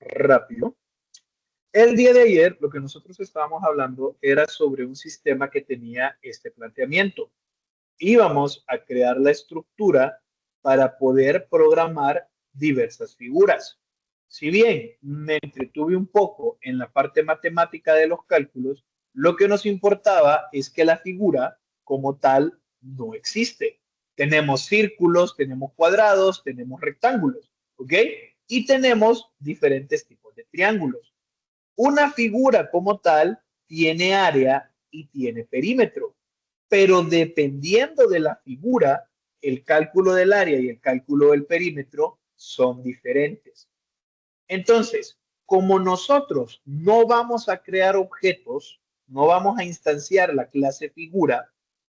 rápido. El día de ayer lo que nosotros estábamos hablando era sobre un sistema que tenía este planteamiento. Íbamos a crear la estructura para poder programar diversas figuras. Si bien me entretuve un poco en la parte matemática de los cálculos, lo que nos importaba es que la figura como tal no existe. Tenemos círculos, tenemos cuadrados, tenemos rectángulos, ¿ok? Y tenemos diferentes tipos de triángulos. Una figura como tal tiene área y tiene perímetro, pero dependiendo de la figura, el cálculo del área y el cálculo del perímetro son diferentes. Entonces, como nosotros no vamos a crear objetos, no vamos a instanciar la clase figura,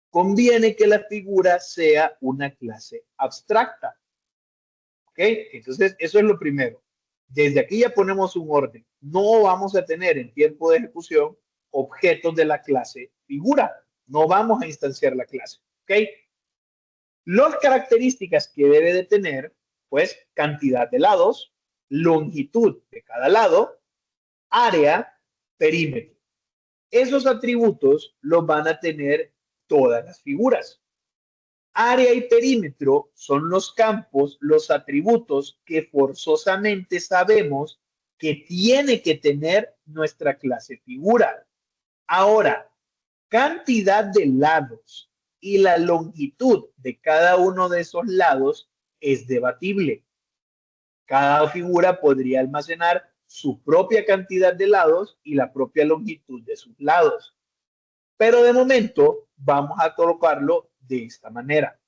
conviene que la figura sea una clase abstracta. ¿Ok? Entonces, eso es lo primero. Desde aquí ya ponemos un orden. No vamos a tener en tiempo de ejecución objetos de la clase figura. No vamos a instanciar la clase. ¿Ok? Las características que debe de tener, pues, cantidad de lados, longitud de cada lado, área, perímetro. Esos atributos los van a tener todas las figuras. Área y perímetro son los campos, los atributos que forzosamente sabemos que tiene que tener nuestra clase figura. Ahora, cantidad de lados y la longitud de cada uno de esos lados es debatible. Cada figura podría almacenar su propia cantidad de lados y la propia longitud de sus lados. Pero de momento vamos a colocarlo de esta manera.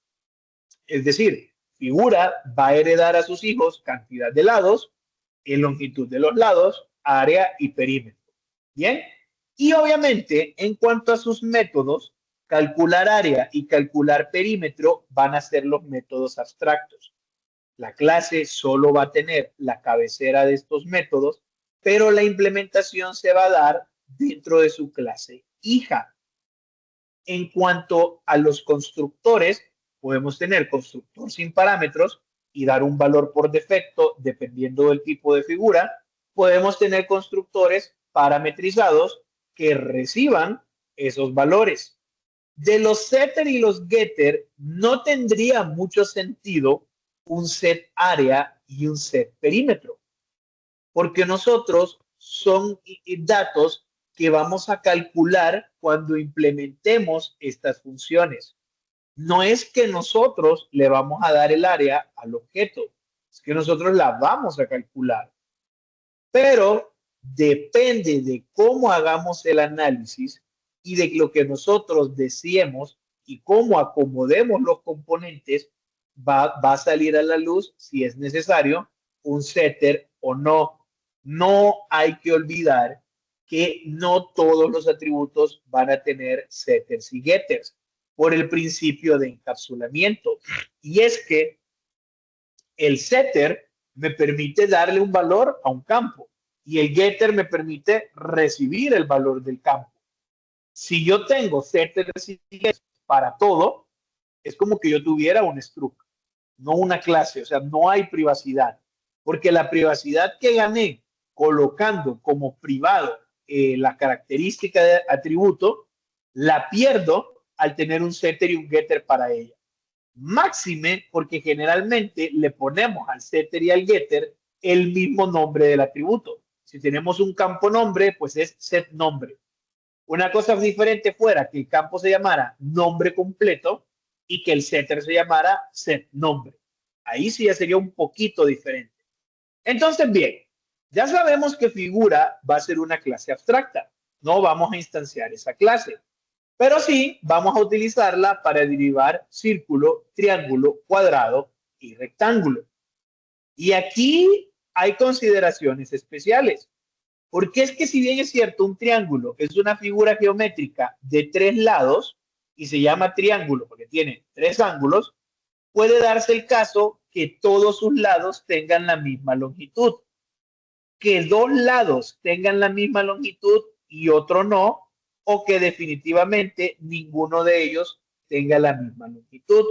Es decir, figura va a heredar a sus hijos cantidad de lados, y longitud de los lados, área y perímetro. Bien. Y obviamente, en cuanto a sus métodos, calcular área y calcular perímetro van a ser los métodos abstractos. La clase solo va a tener la cabecera de estos métodos, pero la implementación se va a dar dentro de su clase hija. En cuanto a los constructores, podemos tener constructor sin parámetros y dar un valor por defecto dependiendo del tipo de figura. Podemos tener constructores parametrizados que reciban esos valores. De los setter y los getter no tendría mucho sentido un set área y un set perímetro, porque nosotros son datos que vamos a calcular cuando implementemos estas funciones. No es que nosotros le vamos a dar el área al objeto, es que nosotros la vamos a calcular. Pero depende de cómo hagamos el análisis y de lo que nosotros deseemos y cómo acomodemos los componentes, va a salir a la luz si es necesario un setter o no. No hay que olvidar que no todos los atributos van a tener setters y getters por el principio de encapsulamiento. Y es que el setter me permite darle un valor a un campo y el getter me permite recibir el valor del campo. Si yo tengo setters y getters para todo, es como que yo tuviera un struct, no una clase, o sea, no hay privacidad, porque la privacidad que gané colocando como privado la característica de atributo, la pierdo al tener un setter y un getter para ella. Máxime porque generalmente le ponemos al setter y al getter el mismo nombre del atributo. Si tenemos un campo nombre, pues es set nombre. Una cosa diferente fuera que el campo se llamara nombre completo y que el setter se llamara set nombre. Ahí sí ya sería un poquito diferente. Entonces, bien, ya sabemos que figura va a ser una clase abstracta. No vamos a instanciar esa clase. Pero sí vamos a utilizarla para derivar círculo, triángulo, cuadrado y rectángulo. Y aquí hay consideraciones especiales, porque es que si bien es cierto, un triángulo es una figura geométrica de tres lados y se llama triángulo porque tiene tres ángulos, puede darse el caso que todos sus lados tengan la misma longitud. Que dos lados tengan la misma longitud y otro no, o que definitivamente ninguno de ellos tenga la misma longitud.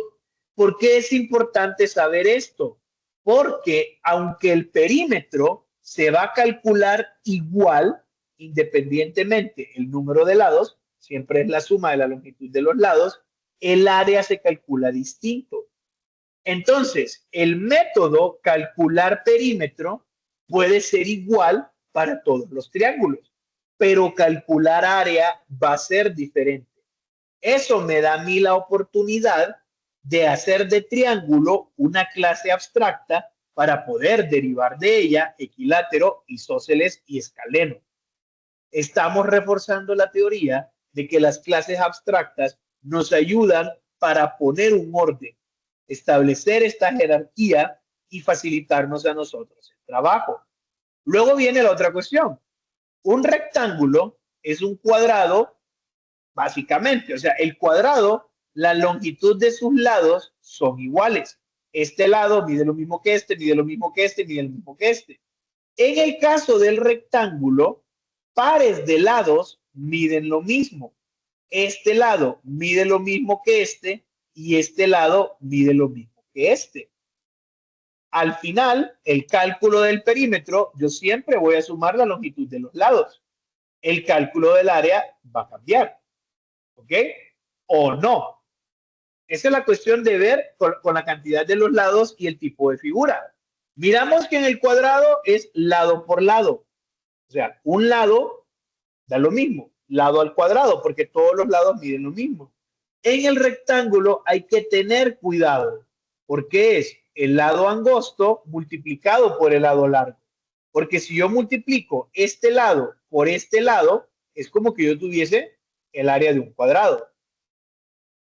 ¿Por qué es importante saber esto? Porque aunque el perímetro se va a calcular igual, independientemente el número de lados, siempre es la suma de la longitud de los lados, el área se calcula distinto. Entonces, el método calcular perímetro puede ser igual para todos los triángulos, pero calcular área va a ser diferente. Eso me da a mí la oportunidad de hacer de triángulo una clase abstracta para poder derivar de ella equilátero, isósceles y escaleno. Estamos reforzando la teoría de que las clases abstractas nos ayudan para poner un orden, establecer esta jerarquía y facilitarnos a nosotros el trabajo. Luego viene la otra cuestión. Un rectángulo es un cuadrado, básicamente. O sea, el cuadrado, la longitud de sus lados son iguales. Este lado mide lo mismo que este, mide lo mismo que este, mide lo mismo que este. En el caso del rectángulo, pares de lados miden lo mismo. Este lado mide lo mismo que este y este lado mide lo mismo que este. Al final, el cálculo del perímetro, yo siempre voy a sumar la longitud de los lados. El cálculo del área va a cambiar. ¿Ok? O no. Esa es la cuestión de ver con la cantidad de los lados y el tipo de figura. Miramos que en el cuadrado es lado por lado. O sea, un lado da lo mismo, lado al cuadrado, porque todos los lados miden lo mismo. En el rectángulo hay que tener cuidado, porque es el lado angosto multiplicado por el lado largo. Porque si yo multiplico este lado por este lado, es como que yo tuviese el área de un cuadrado.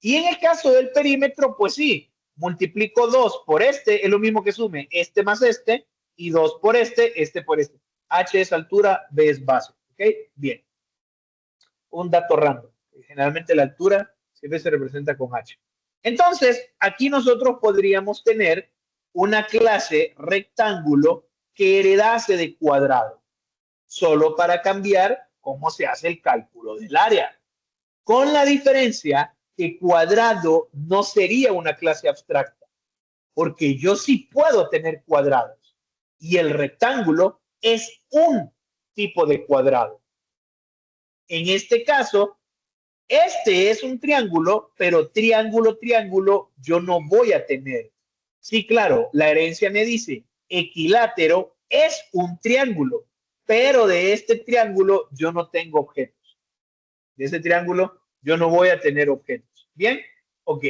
Y en el caso del perímetro, pues sí, multiplico 2 por este, es lo mismo que sume este más este, y 2 por este por este. H es altura, B es base. ¿Ok? Bien. Un dato random. Generalmente la altura siempre se representa con H. Entonces, aquí nosotros podríamos tener una clase rectángulo que heredase de cuadrado, solo para cambiar cómo se hace el cálculo del área. Con la diferencia que cuadrado no sería una clase abstracta, porque yo sí puedo tener cuadrados y el rectángulo es un tipo de cuadrado. En este caso, este es un triángulo, pero triángulo yo no voy a tener. Sí, claro, la herencia me dice equilátero es un triángulo, pero de este triángulo yo no tengo objetos. De ese triángulo yo no voy a tener objetos. ¿Bien? Ok.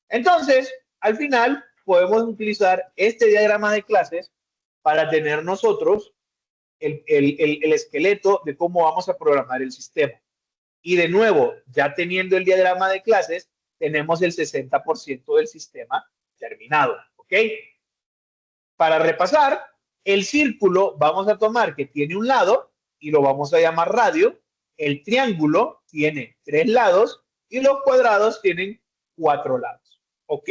Entonces, al final, podemos utilizar este diagrama de clases para tener nosotros el esqueleto de cómo vamos a programar el sistema. Y de nuevo, ya teniendo el diagrama de clases, tenemos el 60% del sistema terminado. ¿Ok? Para repasar, el círculo vamos a tomar que tiene un lado y lo vamos a llamar radio. El triángulo tiene 3 lados y los cuadrados tienen 4 lados. Ok.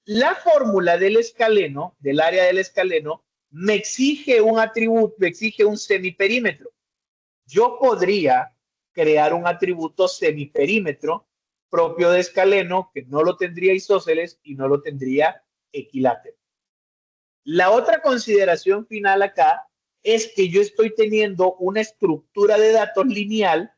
La fórmula del escaleno, del área del escaleno, me exige un atributo, me exige un semiperímetro. Yo podría crear un atributo semiperímetro propio de escaleno que no lo tendría isósceles y no lo tendría equilátero. La otra consideración final acá es que yo estoy teniendo una estructura de datos lineal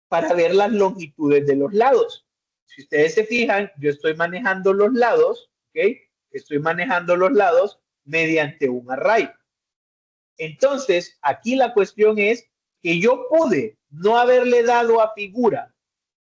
para ver las longitudes de los lados. Si ustedes se fijan, yo estoy manejando los lados, ¿ok? Estoy manejando los lados mediante un array. Entonces, aquí la cuestión es que yo pude no haberle dado a figura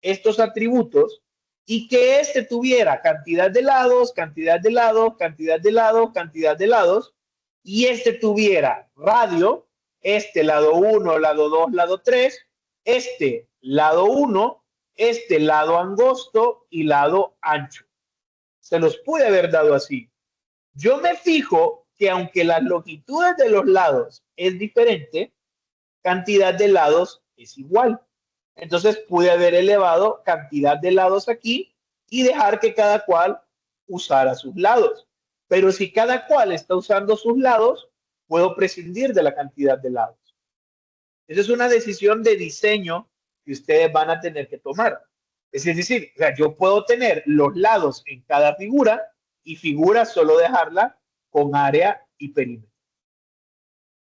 estos atributos y que este tuviera cantidad de lados, cantidad de lados, cantidad de lados, cantidad de lados, y este tuviera radio, este lado 1, lado 2, lado 3, este lado 1, este lado angosto y lado ancho. Se los pude haber dado así. Yo me fijo que aunque las longitudes de los lados es diferente, cantidad de lados es igual. Entonces pude haber elevado cantidad de lados aquí y dejar que cada cual usara sus lados. Pero si cada cual está usando sus lados, puedo prescindir de la cantidad de lados. Esa es una decisión de diseño que ustedes van a tener que tomar. Es decir, o sea, yo puedo tener los lados en cada figura y figura solo dejarla con área y perímetro.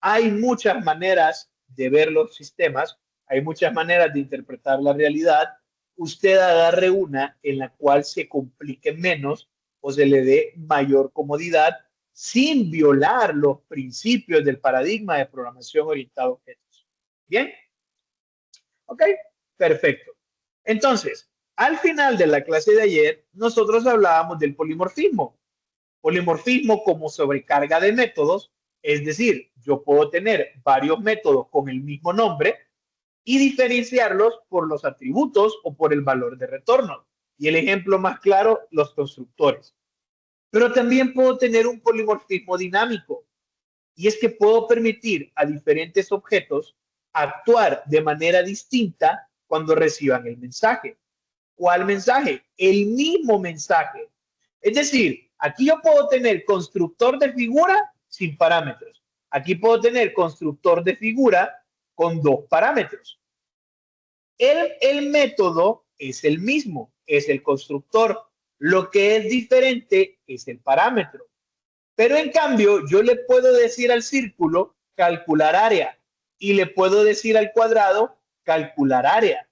Hay muchas maneras de ver los sistemas, hay muchas maneras de interpretar la realidad. Usted agarre una en la cual se complique menos o se le dé mayor comodidad sin violar los principios del paradigma de programación orientada a objetos. ¿Bien? ¿Ok? Perfecto. Entonces, al final de la clase de ayer, nosotros hablábamos del polimorfismo. Polimorfismo como sobrecarga de métodos, es decir, yo puedo tener varios métodos con el mismo nombre y diferenciarlos por los atributos o por el valor de retorno. Y el ejemplo más claro, los constructores. Pero también puedo tener un polimorfismo dinámico, y es que puedo permitir a diferentes objetos actuar de manera distinta cuando reciban el mensaje. ¿Cuál mensaje? El mismo mensaje. Es decir, aquí yo puedo tener constructor de figura sin parámetros. Aquí puedo tener constructor de figura con 2 parámetros. El método es el mismo, es el constructor. Lo que es diferente es el parámetro. Pero en cambio, yo le puedo decir al círculo calcular área y le puedo decir al cuadrado calcular área.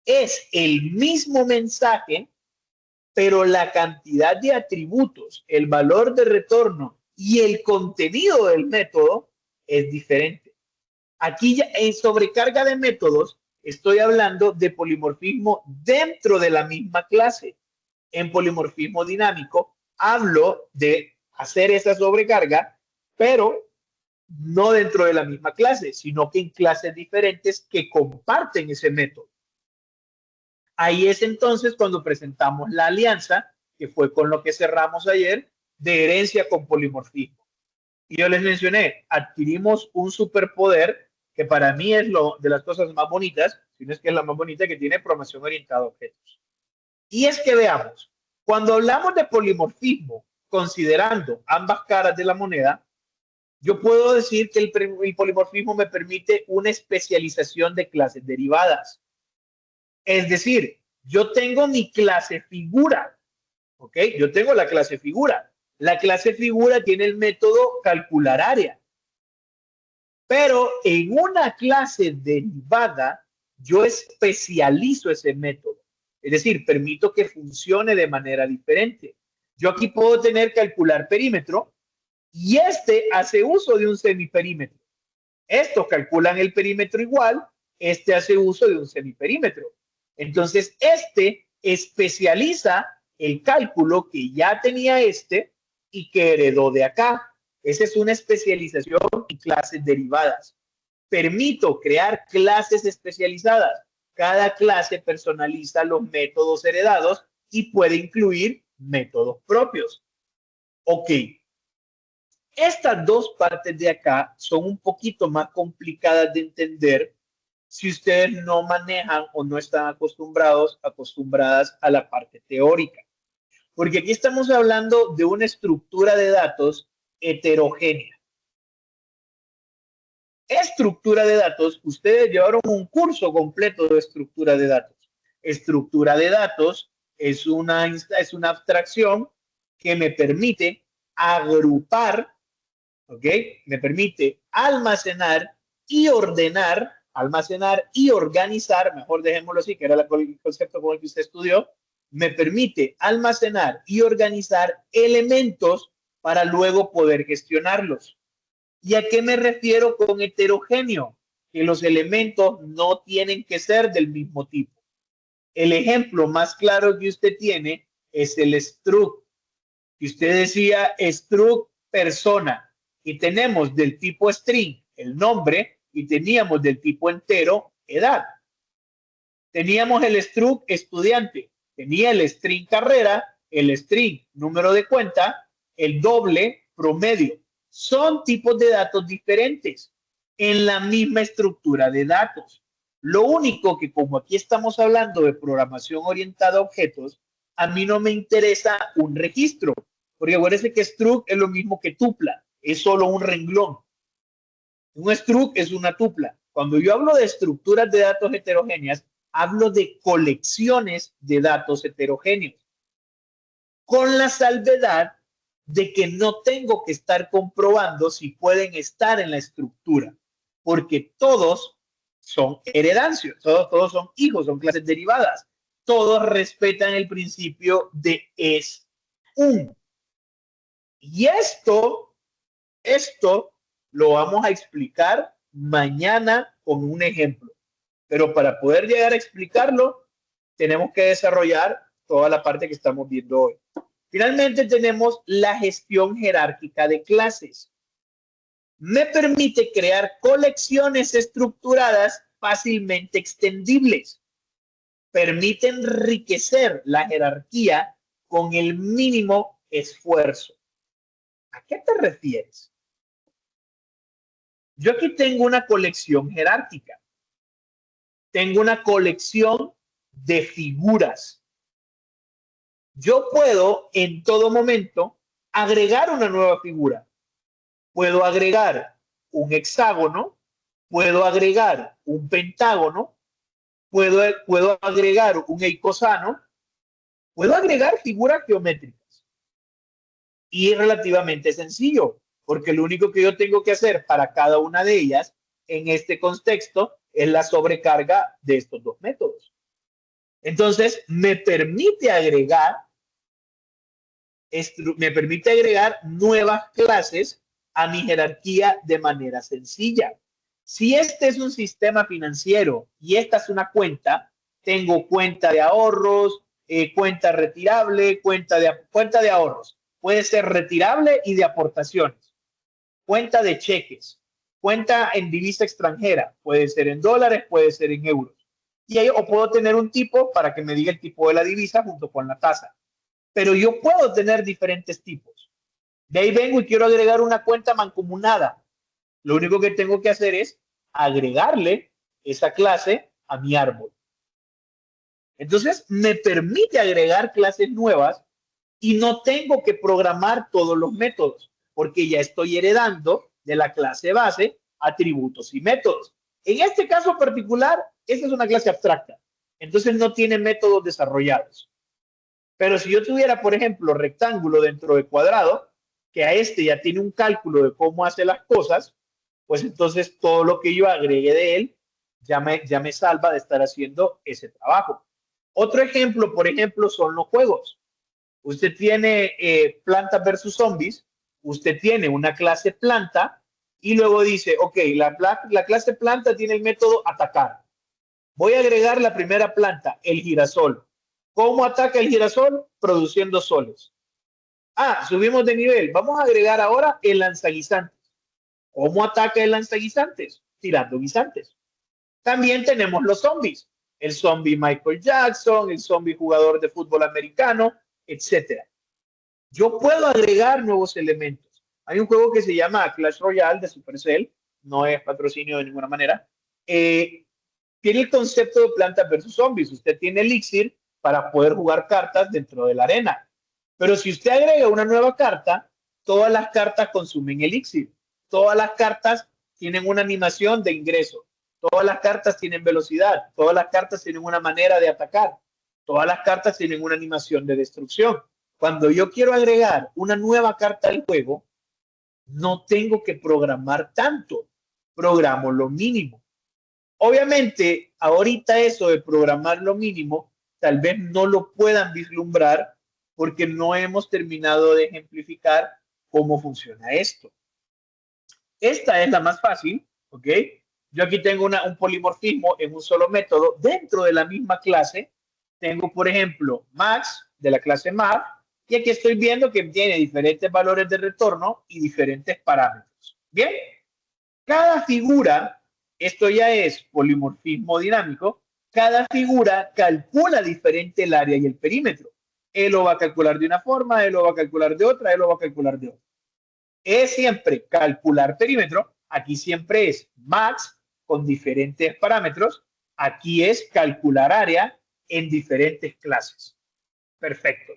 Es el mismo mensaje, pero la cantidad de atributos, el valor de retorno y el contenido del método es diferente. Aquí ya en sobrecarga de métodos estoy hablando de polimorfismo dentro de la misma clase. En polimorfismo dinámico hablo de hacer esa sobrecarga, pero no dentro de la misma clase, sino que en clases diferentes que comparten ese método. Ahí es entonces cuando presentamos la alianza, que fue con lo que cerramos ayer, de herencia con polimorfismo. Y yo les mencioné, adquirimos un superpoder que para mí es lo de las cosas más bonitas, si no es que es la más bonita que tiene programación orientada a objetos. Y es que veamos, cuando hablamos de polimorfismo, considerando ambas caras de la moneda, yo puedo decir que el polimorfismo me permite una especialización de clases derivadas. Es decir, yo tengo mi clase figura, ¿ok? Yo tengo la clase figura. La clase figura tiene el método calcular área. Pero en una clase derivada, yo especializo ese método. Es decir, permito que funcione de manera diferente. Yo aquí puedo tener calcular perímetro y este hace uso de un semiperímetro. Estos calculan el perímetro igual, este hace uso de un semiperímetro. Entonces, este especializa el cálculo que ya tenía este y que heredó de acá. Esa es una especialización en clases derivadas. Permito crear clases especializadas. Cada clase personaliza los métodos heredados y puede incluir métodos propios. Ok. Estas dos partes de acá son un poquito más complicadas de entender si ustedes no manejan o no están acostumbradas a la parte teórica. Porque aquí estamos hablando de una estructura de datos heterogénea. Estructura de datos, ustedes llevaron un curso completo de estructura de datos. Estructura de datos es una abstracción que me permite agrupar, ¿ok? Me permite almacenar y ordenar, mejor dejémoslo así, que era el concepto con el que usted estudió, me permite almacenar y organizar elementos para luego poder gestionarlos. ¿Y a qué me refiero con heterogéneo? Que los elementos no tienen que ser del mismo tipo. El ejemplo más claro que usted tiene es el struct. Que usted decía struct persona y tenemos del tipo string el nombre y teníamos del tipo entero edad. Teníamos el struct estudiante, tenía el string carrera, el string número de cuenta, el doble promedio. Son tipos de datos diferentes en la misma estructura de datos. Lo único que como aquí estamos hablando de programación orientada a objetos, a mí no me interesa un registro, porque acuérdense que struct es lo mismo que tupla, es solo un renglón. Un struct es una tupla. Cuando yo hablo de estructuras de datos heterogéneas, hablo de colecciones de datos heterogéneos, con la salvedad de que no tengo que estar comprobando si pueden estar en la estructura, porque todos son heredancios, todos son hijos, son clases derivadas, todos respetan el principio de es un. Y esto lo vamos a explicar mañana con un ejemplo, pero para poder llegar a explicarlo, tenemos que desarrollar toda la parte que estamos viendo hoy. Finalmente tenemos la gestión jerárquica de clases. Me permite crear colecciones estructuradas fácilmente extendibles. Permite enriquecer la jerarquía con el mínimo esfuerzo. ¿A qué te refieres? Yo aquí tengo una colección jerárquica. Tengo una colección de figuras. Yo puedo en todo momento agregar una nueva figura. Puedo agregar un hexágono, puedo agregar un pentágono, puedo agregar un eicosano, puedo agregar figuras geométricas. Y es relativamente sencillo, porque lo único que yo tengo que hacer para cada una de ellas en este contexto es la sobrecarga de estos dos métodos. Entonces, me permite agregar nuevas clases a mi jerarquía de manera sencilla. Si este es un sistema financiero y esta es una cuenta, tengo cuenta de ahorros, cuenta retirable, cuenta de ahorros. Puede ser retirable y de aportaciones. Cuenta de cheques, cuenta en divisa extranjera, puede ser en dólares, puede ser en euros. Y ahí, o puedo tener un tipo para que me diga el tipo de la divisa junto con la tasa. Pero yo puedo tener diferentes tipos. De ahí vengo y quiero agregar una cuenta mancomunada. Lo único que tengo que hacer es agregarle esa clase a mi árbol. Entonces, me permite agregar clases nuevas y no tengo que programar todos los métodos, porque ya estoy heredando de la clase base atributos y métodos. En este caso particular, esta es una clase abstracta, entonces no tiene métodos desarrollados. Pero si yo tuviera, por ejemplo, rectángulo dentro de cuadrado, que a este ya tiene un cálculo de cómo hace las cosas, pues entonces todo lo que yo agregue de él ya me salva de estar haciendo ese trabajo. Otro ejemplo, por ejemplo, son los juegos. Usted tiene plantas versus zombies, usted tiene una clase planta y luego dice, ok, la clase planta tiene el método atacar. Voy a agregar la primera planta, el girasol. ¿Cómo ataca el girasol? Produciendo soles. Ah, subimos de nivel. Vamos a agregar ahora el lanzaguisantes. ¿Cómo ataca el lanzaguisantes? Tirando guisantes. También tenemos los zombies. El zombie Michael Jackson, el zombie jugador de fútbol americano, etc. Yo puedo agregar nuevos elementos. Hay un juego que se llama Clash Royale de Supercell. No es patrocinio de ninguna manera. Tiene el concepto de plantas versus zombies. Usted tiene elixir para poder jugar cartas dentro de la arena. Pero si usted agrega una nueva carta, todas las cartas consumen elixir. Todas las cartas tienen una animación de ingreso. Todas las cartas tienen velocidad. Todas las cartas tienen una manera de atacar. Todas las cartas tienen una animación de destrucción. Cuando yo quiero agregar una nueva carta al juego, no tengo que programar tanto. Programo lo mínimo. Obviamente, ahorita eso de programar lo mínimo, tal vez no lo puedan vislumbrar porque no hemos terminado de ejemplificar cómo funciona esto. Esta es la más fácil, ¿ok? Yo aquí tengo un polimorfismo en un solo método. Dentro de la misma clase, tengo, por ejemplo, max de la clase math, y aquí estoy viendo que tiene diferentes valores de retorno y diferentes parámetros. Bien, cada figura, esto ya es polimorfismo dinámico, cada figura calcula diferente el área y el perímetro. Él lo va a calcular de una forma, él lo va a calcular de otra, él lo va a calcular de otra. Es siempre calcular perímetro, aquí siempre es max con diferentes parámetros, aquí es calcular área en diferentes clases. Perfecto.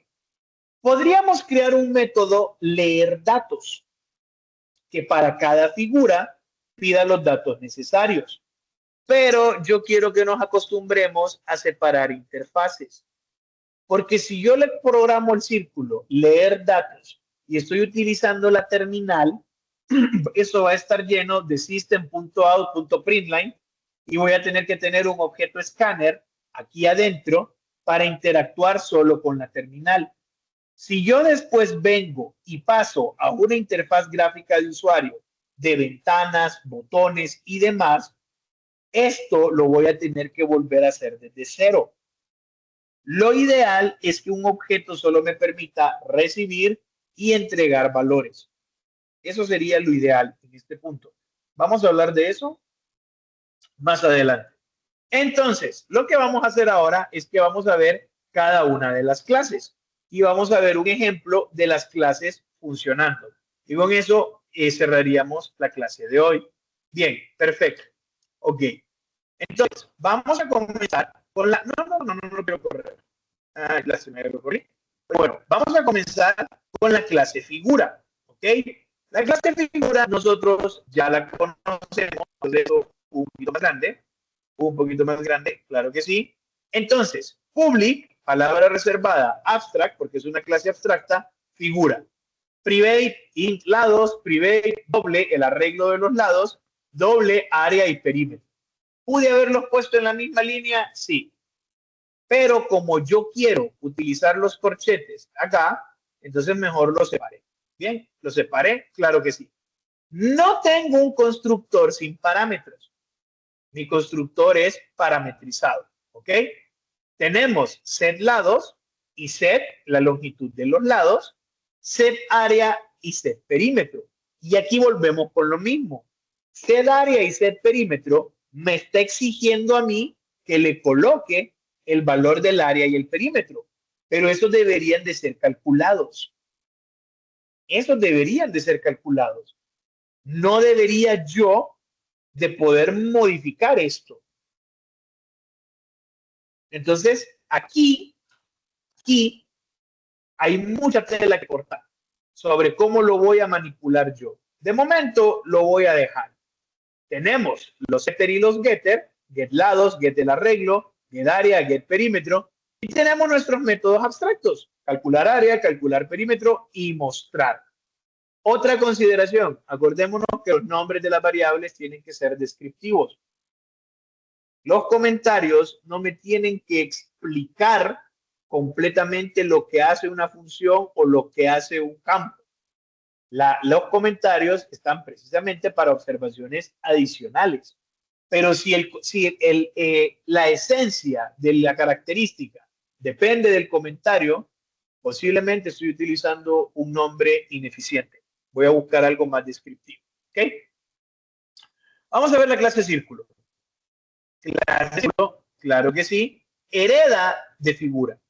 Podríamos crear un método leer datos, que para cada figura pida los datos necesarios. Pero yo quiero que nos acostumbremos a separar interfaces. Porque si yo le programo el círculo, leer datos, y estoy utilizando la terminal, eso va a estar lleno de system.out.println y voy a tener que tener un objeto escáner aquí adentro para interactuar solo con la terminal. Si yo después vengo y paso a una interfaz gráfica de usuario de ventanas, botones y demás, esto lo voy a tener que volver a hacer desde cero. Lo ideal es que un objeto solo me permita recibir y entregar valores. Eso sería lo ideal en este punto. Vamos a hablar de eso más adelante. Entonces, lo que vamos a hacer ahora es que vamos a ver cada una de las clases y vamos a ver un ejemplo de las clases funcionando. Y con eso cerraríamos la clase de hoy. Bien, perfecto. Ok. Entonces, vamos a comenzar con la... No quiero correr. Ah, clase me corrí. Bueno, vamos a comenzar con la clase figura. ¿Ok? La clase figura nosotros ya la conocemos, un poquito más grande, claro que sí. Entonces, public, palabra reservada, abstract, porque es una clase abstracta, figura. Private, int lados, private, doble, el arreglo de los lados, doble, área y perímetro. ¿Pude haberlos puesto en la misma línea? Sí. Pero como yo quiero utilizar los corchetes acá, entonces mejor los separé. Bien, los separé, claro que sí. No tengo un constructor sin parámetros. Mi constructor es parametrizado, ¿ok? Tenemos set lados y set, la longitud de los lados, set área y set perímetro. Y aquí volvemos con lo mismo. Set área y set perímetro me está exigiendo a mí que le coloque el valor del área y el perímetro. Pero esos deberían de ser calculados. Esos deberían de ser calculados. No debería yo de poder modificar esto. Entonces, aquí hay mucha tela que cortar sobre cómo lo voy a manipular yo. De momento, lo voy a dejar. Tenemos los setter y los getter, get lados, get el arreglo, get área, get perímetro, y tenemos nuestros métodos abstractos, calcular área, calcular perímetro y mostrar. Otra consideración, acordémonos que los nombres de las variables tienen que ser descriptivos. Los comentarios no me tienen que explicar completamente lo que hace una función o lo que hace un campo. Los comentarios están precisamente para observaciones adicionales. Pero si la esencia de la característica depende del comentario, posiblemente estoy utilizando un nombre ineficiente. Voy a buscar algo más descriptivo. ¿Ok? Vamos a ver la clase círculo. Clase círculo, claro que sí, hereda de figura.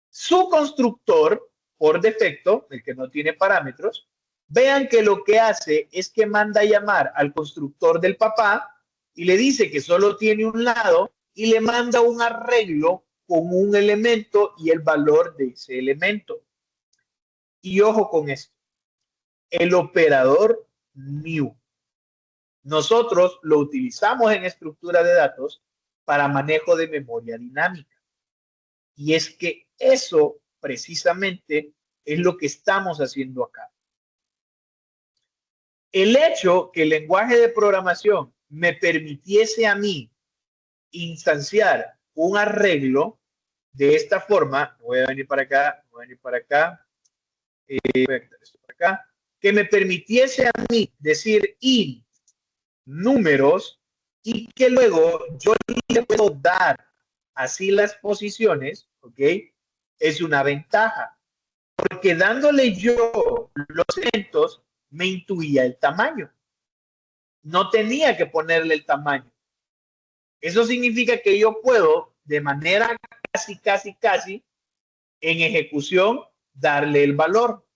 Su constructor, por defecto, el que no tiene parámetros, vean que lo que hace es que manda a llamar al constructor del papá y le dice que solo tiene un lado y le manda un arreglo con un elemento y el valor de ese elemento. Y ojo con esto, el operador new. Nosotros lo utilizamos en estructura de datos para manejo de memoria dinámica. Y es que eso precisamente es lo que estamos haciendo acá. El hecho que el lenguaje de programación me permitiese a mí instanciar un arreglo de esta forma, voy a venir para acá, voy a venir para acá, voy a quitar esto para acá, que me permitiese a mí decir int números y que luego yo le puedo dar así las posiciones, ¿ok? Es una ventaja, porque dándole yo los elementos me intuía el tamaño. No tenía que ponerle el tamaño. Eso significa que yo puedo, de manera casi en ejecución, darle el valor.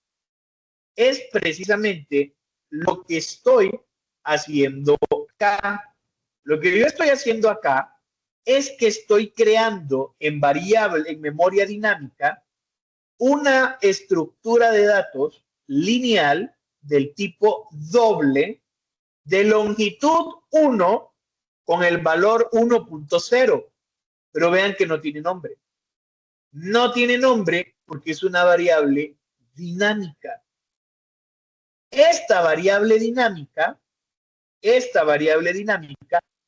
Es precisamente lo que estoy haciendo acá. Lo que yo estoy haciendo acá es que estoy creando en variable, en memoria dinámica, una estructura de datos lineal del tipo doble de longitud 1 con el valor 1.0. Pero vean que no tiene nombre. No tiene nombre porque es una variable dinámica. Esta variable dinámica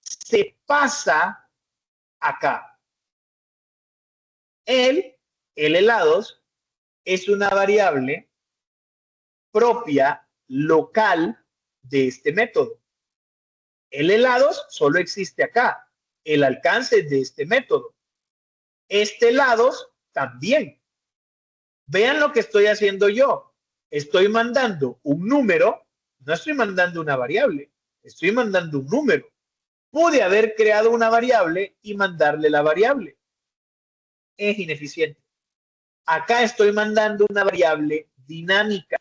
se pasa acá. El helados es una variable propia, local de este método. El helados solo existe acá. El alcance de este método. Este helados también. Vean lo que estoy haciendo yo. Estoy mandando un número, no estoy mandando una variable, estoy mandando un número. Pude haber creado una variable y mandarle la variable. Es ineficiente. Acá estoy mandando una variable dinámica.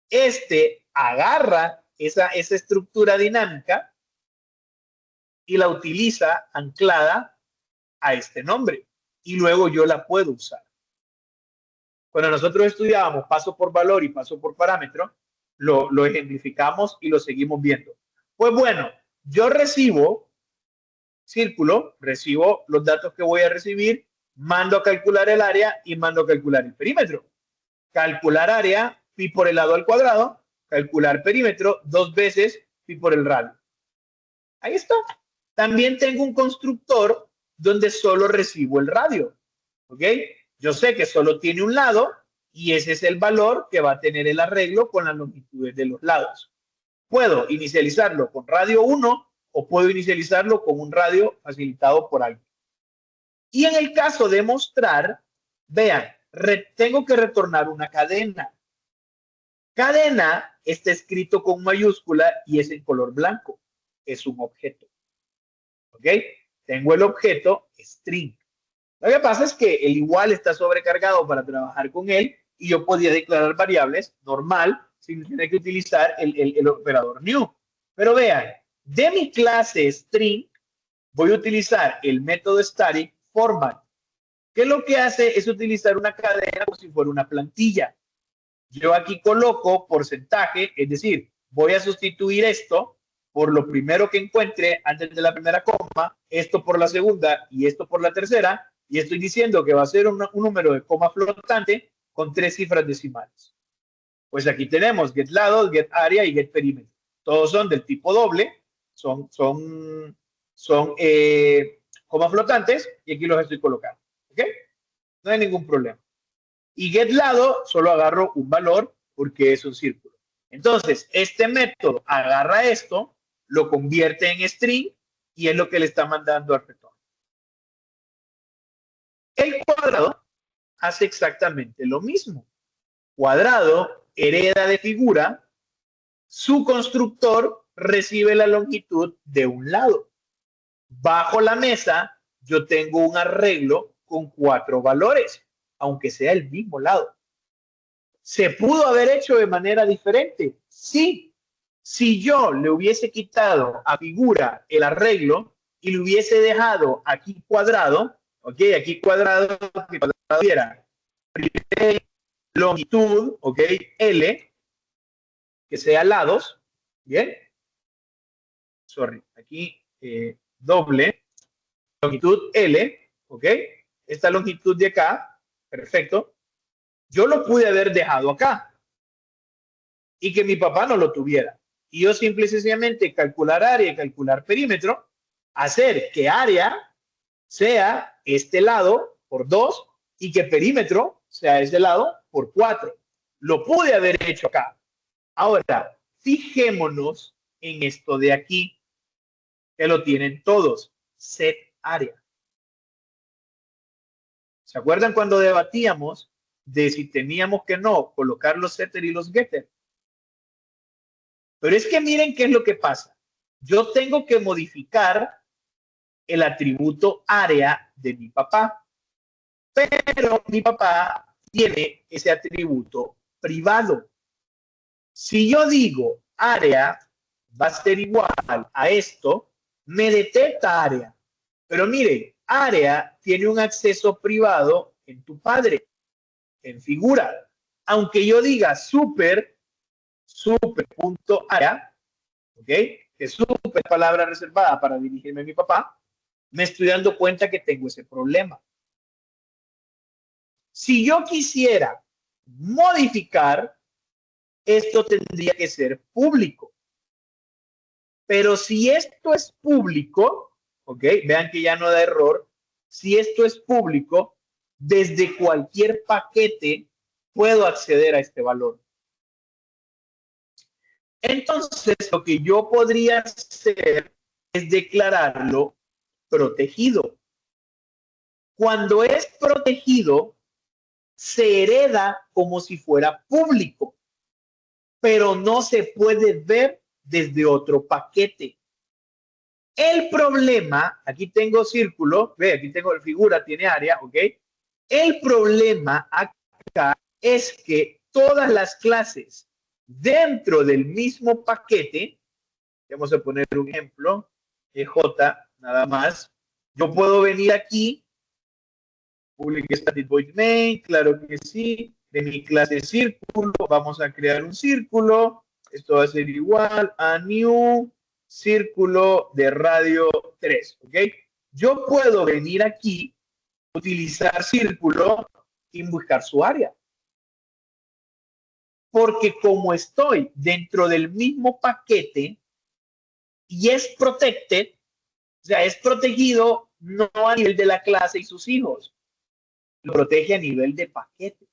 Este agarra esa estructura dinámica y la utiliza anclada a este nombre. Y luego yo la puedo usar. Cuando nosotros estudiábamos paso por valor y paso por parámetro, lo ejemplificamos y lo seguimos viendo. Pues bueno, yo recibo círculo, recibo los datos que voy a recibir, mando a calcular el área y mando a calcular el perímetro. Calcular área, pi por el lado al cuadrado, calcular perímetro, 2 veces pi por el radio. Ahí está. También tengo un constructor donde solo recibo el radio. ¿Ok? Yo sé que solo tiene un lado y ese es el valor que va a tener el arreglo con las longitudes de los lados. Puedo inicializarlo con radio 1 o puedo inicializarlo con un radio facilitado por alguien. Y en el caso de mostrar, vean, tengo que retornar una cadena. Cadena está escrito con mayúscula y es en color blanco. Es un objeto. ¿Ok? Tengo el objeto string. Lo que pasa es que el igual está sobrecargado para trabajar con él y yo podía declarar variables normal sin tener que utilizar el operador new. Pero vean, de mi clase string voy a utilizar el método static format, que lo que hace es utilizar una cadena como si fuera una plantilla. Yo aquí coloco porcentaje, es decir, voy a sustituir esto por lo primero que encuentre antes de la primera coma, esto por la segunda y esto por la tercera, y estoy diciendo que va a ser un número de coma flotante con 3 cifras decimales. Pues aquí tenemos get lado, get area y get perímetro. Todos son del tipo doble, son comas flotantes y aquí los estoy colocando. ¿Ok? No hay ningún problema. Y get lado solo agarro un valor porque es un círculo. Entonces, este método agarra esto, lo convierte en string y es lo que le está mandando al retorno. El cuadrado hace exactamente lo mismo. Cuadrado hereda de figura, su constructor recibe la longitud de un lado. Bajo la mesa yo tengo un arreglo con 4 valores, aunque sea el mismo lado. ¿Se pudo haber hecho de manera diferente? Sí. Si yo le hubiese quitado a figura el arreglo y le hubiese dejado aquí cuadrado, ok, aquí cuadrado, que cuadrado era longitud, ok, L, que sea lados, bien, sorry, aquí doble, longitud L, ok, esta longitud de acá, perfecto, yo lo pude haber dejado acá y que mi papá no lo tuviera. Y yo simple y sencillamente calcular área y calcular perímetro, hacer que área sea este lado por 2 y que perímetro sea este lado por 4. Lo pude haber hecho acá. Ahora, fijémonos en esto de aquí, que lo tienen todos, set área. ¿Se acuerdan cuando debatíamos de si teníamos que no colocar los setter y los getter? Pero es que miren qué es lo que pasa. Yo tengo que modificar el atributo área de mi papá, pero mi papá tiene ese atributo privado. Si yo digo área va a ser igual a esto, me detecta área. Pero mire, área tiene un acceso privado en tu padre, en figura. Aunque yo diga super.área, ¿ok? Que es super palabra reservada para dirigirme a mi papá, me estoy dando cuenta que tengo ese problema. Si yo quisiera modificar, esto tendría que ser público. Pero si esto es público, ¿ok? Vean que ya no da error. Si esto es público, desde cualquier paquete puedo acceder a este valor. Entonces, lo que yo podría hacer es declararlo protegido. Cuando es protegido, se hereda como si fuera público, pero no se puede ver desde otro paquete. El problema, aquí tengo círculo, ve, aquí tengo figura, tiene área, ¿ok? El problema acá es que todas las clases dentro del mismo paquete, vamos a poner un ejemplo, J, nada más, yo puedo venir aquí, public static void main, claro que sí, de mi clase círculo, vamos a crear un círculo, esto va a ser igual a new círculo de radio 3, ¿ok? Yo puedo venir aquí, utilizar círculo y buscar su área. Porque como estoy dentro del mismo paquete y es protected, o sea, es protegido no a nivel de la clase y sus hijos, lo protege a nivel de paquete.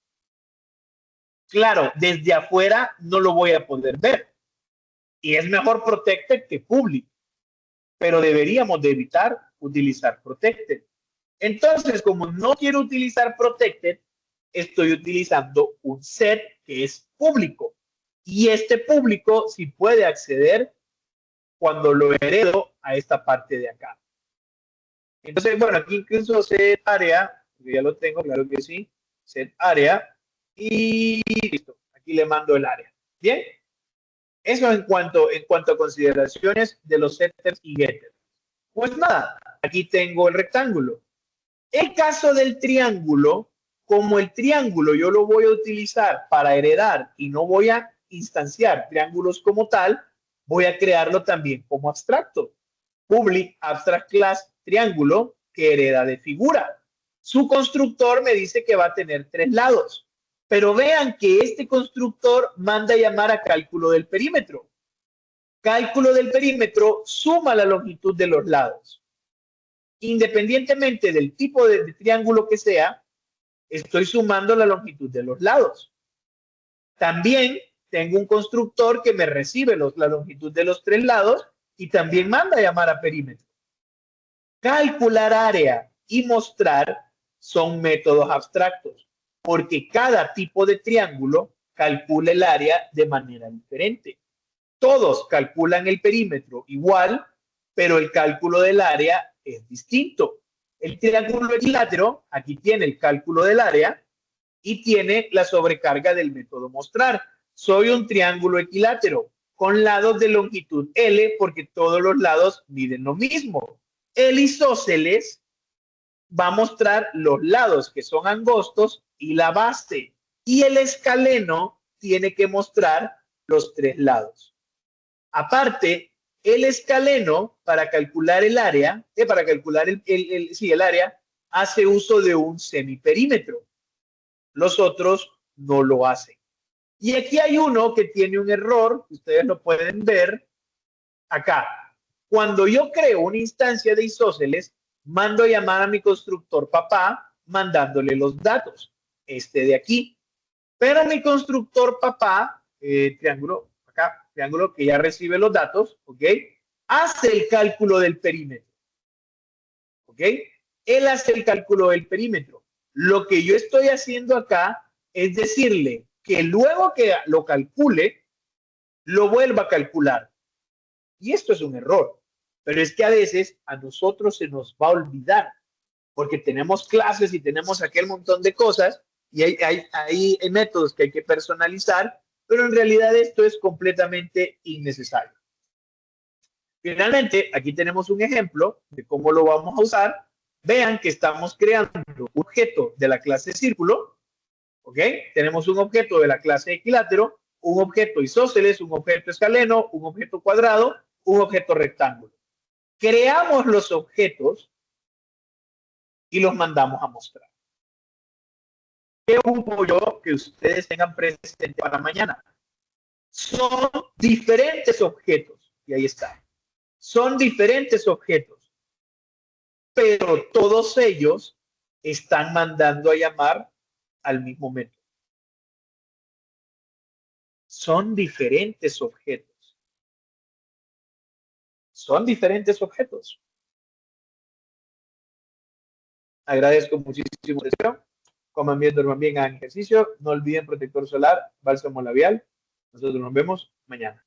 Claro, desde afuera no lo voy a poder ver. Y es mejor protected que public. Pero deberíamos de evitar utilizar protected. Entonces, como no quiero utilizar protected, estoy utilizando un set que es público. Y este público sí puede acceder cuando lo heredo a esta parte de acá. Entonces, bueno, aquí incluso set área, ya lo tengo, claro que sí, set área, y listo, aquí le mando el área. Bien, eso en cuanto a consideraciones de los setters y getters. Pues nada, aquí tengo el rectángulo. El caso del triángulo, como el triángulo yo lo voy a utilizar para heredar y no voy a instanciar triángulos como tal, voy a crearlo también como abstracto. Public abstract class triángulo que hereda de figura. Su constructor me dice que va a tener 3 lados, pero vean que este constructor manda a llamar a cálculo del perímetro. Cálculo del perímetro suma la longitud de los lados. Independientemente del tipo de triángulo que sea, estoy sumando la longitud de los lados. También tengo un constructor que me recibe la longitud de los 3 lados y también manda a llamar a perímetro. Calcular área y mostrar son métodos abstractos, porque cada tipo de triángulo calcula el área de manera diferente. Todos calculan el perímetro igual, pero el cálculo del área es distinto. El triángulo equilátero, aquí tiene el cálculo del área y tiene la sobrecarga del método mostrar. Soy un triángulo equilátero con lados de longitud L porque todos los lados miden lo mismo. El isósceles va a mostrar los lados que son angostos y la base. Y el escaleno tiene que mostrar los 3 lados. Aparte, el escaleno para calcular el área, para calcular el área, hace uso de un semiperímetro. Los otros no lo hacen. Y aquí hay uno que tiene un error, ustedes lo pueden ver acá. Cuando yo creo una instancia de isósceles, mando a llamar a mi constructor papá mandándole los datos, este de aquí. Pero mi constructor papá, triángulo, acá, triángulo que ya recibe los datos, ¿ok? Hace el cálculo del perímetro, ¿ok? Él hace el cálculo del perímetro. Lo que yo estoy haciendo acá es decirle que luego que lo calcule, lo vuelva a calcular. Y esto es un error. Pero es que a veces a nosotros se nos va a olvidar, porque tenemos clases y tenemos aquel montón de cosas y hay métodos que hay que personalizar, pero en realidad esto es completamente innecesario. Finalmente, aquí tenemos un ejemplo de cómo lo vamos a usar. Vean que estamos creando un objeto de la clase círculo, ¿ok? Tenemos un objeto de la clase equilátero, un objeto isósceles, un objeto escaleno, un objeto cuadrado, un objeto rectángulo. Creamos los objetos y los mandamos a mostrar. ¿Qué ocupo yo que ustedes tengan presente para mañana? Son diferentes objetos, y ahí está. Son diferentes objetos, pero todos ellos están mandando a llamar al mismo método. Son diferentes objetos. Son diferentes objetos. Agradezco muchísimo su atención. Coman bien, duerman bien, hagan ejercicio. No olviden protector solar, bálsamo labial. Nosotros nos vemos mañana.